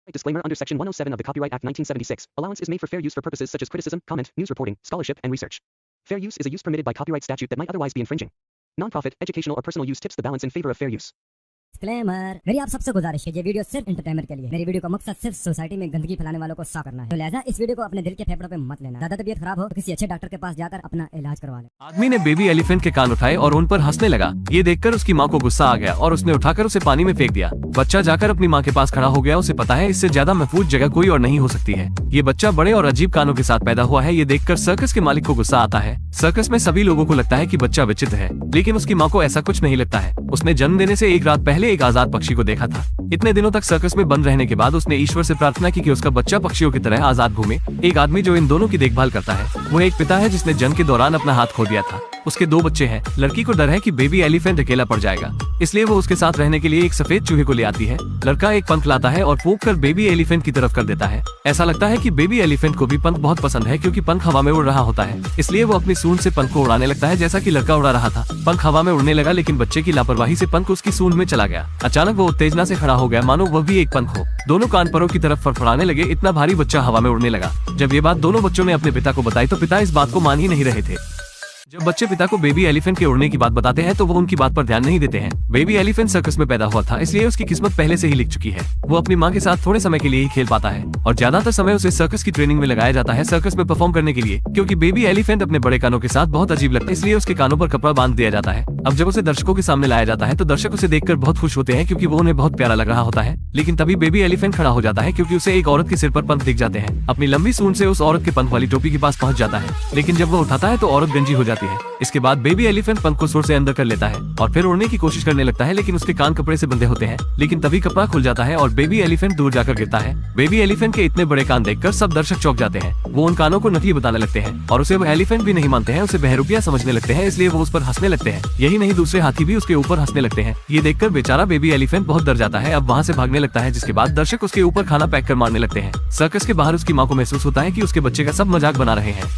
Disclaimer under Section 107 of the Copyright Act 1976, allowance is made for fair use for purposes such as criticism, comment, news reporting, scholarship, and research. Fair use is a use permitted by copyright statute that might otherwise be infringing. Non-profit, educational or personal use tips the balance in favor of fair use. Disclaimer, मेरी आप सबसे गुजारिश है, ये video सिर्फ entertainment के लिए। मेरी वीडियो का मकसद सिर्फ सोसाइटी में गंदगी फैलाने वालों को साफ करना है, तो लिहाजा इस वीडियो को अपने दिल के फेफड़ों पे मत लेना। ज्यादा तबीयत खराब हो तो किसी अच्छे डॉक्टर के पास जाकर अपना इलाज करवा ले। आदमी ने बेबी एलिफेंट के कान उठाए और उन पर हंसने लगा। ये देखकर उसकी माँ को गुस्सा आ गया और उसने उठाकर उसे पानी में फेंक दिया। बच्चा जाकर अपनी माँ के पास खड़ा हो गया। उसे पता है इससे ज्यादा महफूज जगह कोई और नहीं हो सकती है। ये बच्चा बड़े और अजीब कानों के साथ पैदा हुआ है। ये देखकर सर्कस के मालिक को गुस्सा आता है। सर्कस में सभी लोगों को लगता है कि बच्चा विचित्र है, लेकिन उसकी माँ को ऐसा कुछ नहीं लगता है। उसने जन्म देने से एक रात पहले एक आजाद पक्षी को देखा था। इतने दिनों तक सर्कस में बंद रहने के बाद उसने ईश्वर से प्रार्थना की कि उसका बच्चा पक्षियों की तरह आजाद घूमे। एक आदमी जो इन दोनों की देखभाल करता है वो एक पिता है जिसने जन्म के दौरान अपना हाथ खो दिया था। उसके 2 बच्चे हैं। लड़की को डर है कि बेबी एलिफेंट अकेला पड़ जाएगा, इसलिए वो उसके साथ रहने के लिए एक सफेद चूहे को ले आती है। लड़का एक पंख लाता है और फूंक कर बेबी एलिफेंट की तरफ कर देता है। ऐसा लगता है कि बेबी एलिफेंट को भी पंख बहुत पसंद है, क्योंकि पंख हवा में उड़ रहा होता है, इसलिए वो अपनी सूंड से पंख को उड़ाने लगता है जैसा कि लड़का उड़ा रहा था। पंख हवा में उड़ने लगा, लेकिन बच्चे की लापरवाही से पंख उसकी सूंड में चला गया। अचानक वो उत्तेजना से खड़ा हो गया, मानो वह भी एक पंख हो। दोनों कान परों की तरफ फड़फड़ाने लगे। इतना भारी बच्चा हवा में उड़ने लगा। जब ये बात दोनों बच्चों ने अपने पिता को बताई तो पिता इस बात को मान ही नहीं रहे थे। जब बच्चे पिता को बेबी एलिफेंट के उड़ने की बात बताते हैं तो वो उनकी बात पर ध्यान नहीं देते हैं। बेबी एलिफेंट सर्कस में पैदा हुआ था, इसलिए उसकी किस्मत पहले से ही लिख चुकी है। वो अपनी माँ के साथ थोड़े समय के लिए ही खेल पाता है और ज्यादातर समय उसे सर्कस की ट्रेनिंग में लगाया जाता है, सर्कस में परफॉर्म करने के लिए। क्योंकि बेबी एलिफेंट अपने बड़े कानों के साथ बहुत अजीब लगता है, इसलिए उसके कानों पर कपड़ा बांध दिया जाता है। अब जब उसे दर्शकों के सामने लाया जाता है तो दर्शक उसे देखकर बहुत खुश होते हैं, क्योंकि वो उन्हें बहुत प्यारा लग रहा होता है। लेकिन तभी बेबी एलिफेंट खड़ा हो जाता है, क्योंकि उसे एक औरत के सिर पर पंख दिख जाते हैं। अपनी लंबी सूंड से उस औरत के पंख वाली टोपी के पास पहुंच जाता है, लेकिन जब वो उठाता है तो औरत गंजी हो जाती है। इसके बाद बेबी एलिफेंट पंख को सुर से अंदर कर लेता है और फिर उड़ने की कोशिश करने लगता है, लेकिन उसके कान कपड़े से बंधे होते हैं। लेकिन तभी कपड़ा खुल जाता है और बेबी एलिफेंट दूर जाकर गिरता है। बेबी एलिफेंट के इतने बड़े कान देखकर सब दर्शक चौंक जाते हैं। वो उन कानों को नकली बताने लगते हैं और उसे वो एलिफेंट भी नहीं मानते हैं, उसे बहरूपिया समझने लगते हैं, इसलिए वो उस पर हंसने लगते हैं। यही नहीं, दूसरे हाथी भी उसके ऊपर हंसने लगते हैं। ये देखकर बेचारा बेबी एलिफेंट बहुत डर जाता है। अब वहाँ से भागने लगता है, जिसके बाद दर्शक उसके ऊपर खाना पैक कर मारने लगते हैं। सर्कस के बाहर उसकी माँ को महसूस होता है कि उसके बच्चे का सब मजाक बना रहे हैं।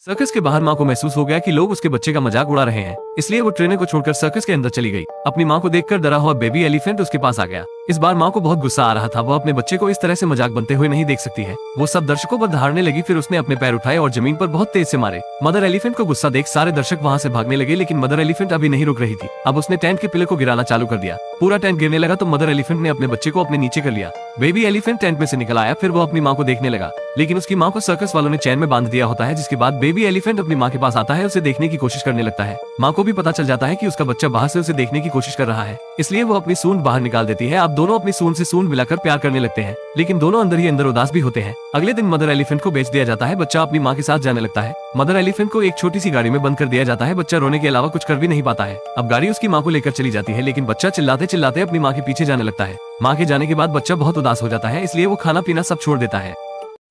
सर्कस के बाहर माँ को महसूस हो गया कि लोग उसके बच्चे का मजाक उड़ा रहे हैं, इसलिए वो ट्रेनर को छोड़कर सर्कस के अंदर चली गई। अपनी माँ को देखकर डरा हुआ बेबी एलिफेंट उसके पास आ गया। इस बार माँ को बहुत गुस्सा आ रहा था। वो अपने बच्चे को इस तरह से मजाक बनते हुए नहीं देख सकती है। वो सब दर्शकों पर दहाड़ने लगी, फिर उसने अपने पैर उठाए और जमीन पर बहुत तेज से मारे। मदर एलिफेंट को गुस्सा देख सारे दर्शक वहाँ से भागने लगे, लेकिन मदर एलिफेंट अभी नहीं रुक रही थी। अब उसने टेंट के पिलर को गिराना चालू कर दिया। पूरा टेंट गिरने लगा तो मदर एलिफेंट ने अपने बच्चे को अपने नीचे कर लिया। बेबी एलिफेंट टेंट में से निकल आया, फिर वो अपनी माँ को देखने लगा, लेकिन उसकी माँ को सर्कस वालों ने चैन में बांध दिया होता है। जिसके बाद बेबी एलिफेंट अपनी माँ के पास आता है, उसे देखने की कोशिश करने लगता है। माँ को भी पता चल जाता है कि उसका बच्चा बाहर से उसे देखने की कोशिश कर रहा है, इसलिए वो अपनी सूंड बाहर निकाल देती है। अब दोनों अपनी सूंड से सूंड मिलाकर प्यार करने लगते हैं, लेकिन दोनों अंदर ही अंदर उदास भी होते हैं। अगले दिन मदर एलिफेंट को बेच दिया जाता है। बच्चा अपनी माँ के साथ जाने लगता है। मदर एलिफेंट को एक छोटी सी गाड़ी में बंद कर दिया जाता है। बच्चा रोने के अलावा कुछ कर भी नहीं पाता है। अब गाड़ी उसकी माँ को लेकर चली जाती है, लेकिन बच्चा चिल्लाते चिल्लाते अपनी माँ के पीछे जाने लगता है। माँ के जाने के बाद बच्चा बहुत उदास हो जाता है, इसलिए वो खाना पीना सब छोड़ देता है।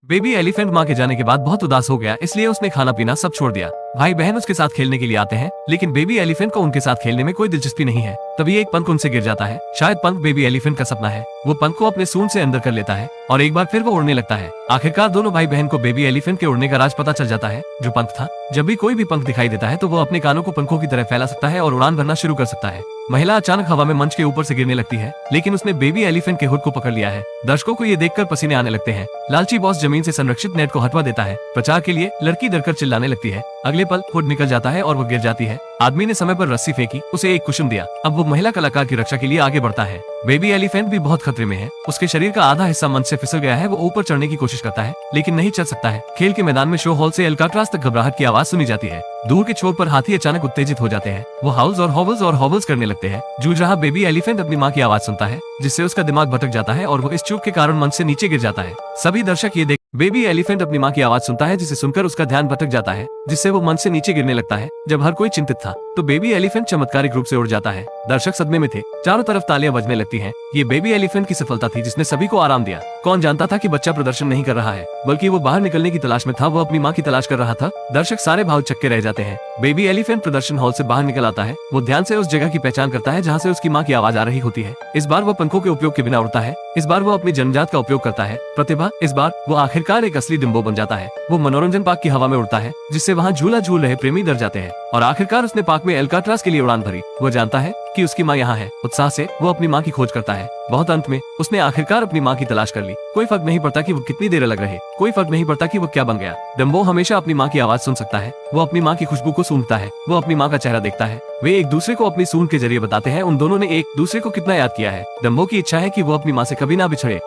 बेबी एलिफेंट माँ के जाने के बाद बहुत उदास हो गया, इसलिए उसने खाना पीना सब छोड़ दिया। भाई बहन उसके साथ खेलने के लिए आते हैं, लेकिन बेबी एलिफेंट को उनके साथ खेलने में कोई दिलचस्पी नहीं है। तभी एक पंख उनसे गिर जाता है। शायद पंख बेबी एलिफेंट का सपना है। वो पंख को अपने सूंड से अंदर कर लेता है और एक बार फिर वो उड़ने लगता है। आखिरकार दोनों भाई बहन को बेबी एलिफेंट के उड़ने का राज पता चल जाता है, जो पंख था। जब भी कोई भी पंख दिखाई देता है तो वो अपने कानों को पंखों की तरह फैला सकता है और उड़ान भरना शुरू कर सकता है। महिला अचानक हवा में मंच के ऊपर से गिरने लगती है, लेकिन उसने बेबी एलिफेंट के हुड को पकड़ लिया है। दर्शकों को ये देखकर पसीने आने लगते हैं। लालची बॉस जमीन से संरक्षित नेट को हटवा देता है। प्रचार के लिए लड़की डरकर चिल्लाने लगती है। अगले पल हुड निकल जाता है और वो गिर जाती है। आदमी ने समय पर रस्सी फेंकी, उसे एक कुशन दिया। अब वो महिला कलाकार की रक्षा के लिए आगे बढ़ता है। बेबी एलिफेंट भी बहुत खतरे में है। उसके शरीर का आधा हिस्सा मंच से फिसल गया है। वो ऊपर चढ़ने की कोशिश करता है, लेकिन नहीं चढ़ सकता है। खेल के मैदान में शो हॉल से अल्काट्राज तक घबराहट की आवाज सुनी जाती है। दूर के छोर पर हाथी अचानक उत्तेजित हो जाते हैं। वो हाउल्स और हॉवल्स करने लगते हैं। जूझ रहा बेबी एलिफेंट अपनी माँ की आवाज सुनता है, जिससे उसका दिमाग भटक जाता है और वो इस चूक के कारण मंच से नीचे गिर जाता है। सभी दर्शक ये देख बेबी एलिफेंट अपनी माँ की आवाज सुनता है, जिसे सुनकर उसका ध्यान भटक जाता है, जिससे वो मंच से नीचे गिरने लगता है। जब हर कोई चिंतित था तो बेबी एलिफेंट चमत्कारिक रूप से उड़ जाता है। दर्शक सदमे में थे। चारों तरफ तालियां बजने लगती हैं। ये बेबी एलिफेंट की सफलता थी, जिसने सभी को आराम दिया। कौन जानता था कि बच्चा प्रदर्शन नहीं कर रहा है, बल्कि वो बाहर निकलने की तलाश में था। वो अपनी माँ की तलाश कर रहा था। दर्शक सारे भाव चक्के रह जाते हैं। बेबी एलिफेंट प्रदर्शन हॉल से बाहर निकल आता है। वो ध्यान से उस जगह की पहचान करता है जहाँ से उसकी माँ की आवाज आ रही होती है। इस बार वो पंखों के उपयोग के बिना उड़ता है। इस बार वो अपनी जन्मजात का उपयोग करता है, प्रतिभा। इस बार वो आखिरकार एक असली डिम्बो बन जाता है। वो मनोरंजन पार्क की हवा में उड़ता है, जिससे वहाँ झूला झूल रहे प्रेमी डर जाते हैं। और आखिरकार उसने पार्क में अल्काट्राज के लिए उड़ान भरी। वो जानता है कि उसकी माँ यहाँ है। उत्साह से वो अपनी माँ की खोज करता है। बहुत अंत में उसने आखिरकार अपनी माँ की तलाश कर ली। कोई फर्क नहीं पड़ता कि वो कितनी देर अलग रहे, कोई फर्क नहीं पड़ता कि वो क्या बन गया। डम्बो हमेशा अपनी माँ की आवाज सुन सकता है। वो अपनी माँ की खुशबू को सूंघता है। वो अपनी माँ का चेहरा देखता है। वे एक दूसरे को अपनी सूंघ के जरिए बताते हैं उन दोनों ने एक दूसरे को कितना याद किया है। डम्बो की इच्छा है कि वो अपनी माँ से कभी ना बिछड़े।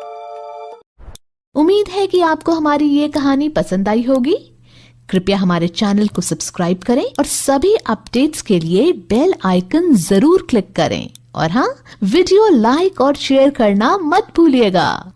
उम्मीद है कि आपको हमारी ये कहानी पसंद आई होगी। कृपया हमारे चैनल को सब्सक्राइब करें और सभी अपडेट्स के लिए बेल आइकन जरूर क्लिक करें। और हाँ, वीडियो लाइक और शेयर करना मत भूलिएगा।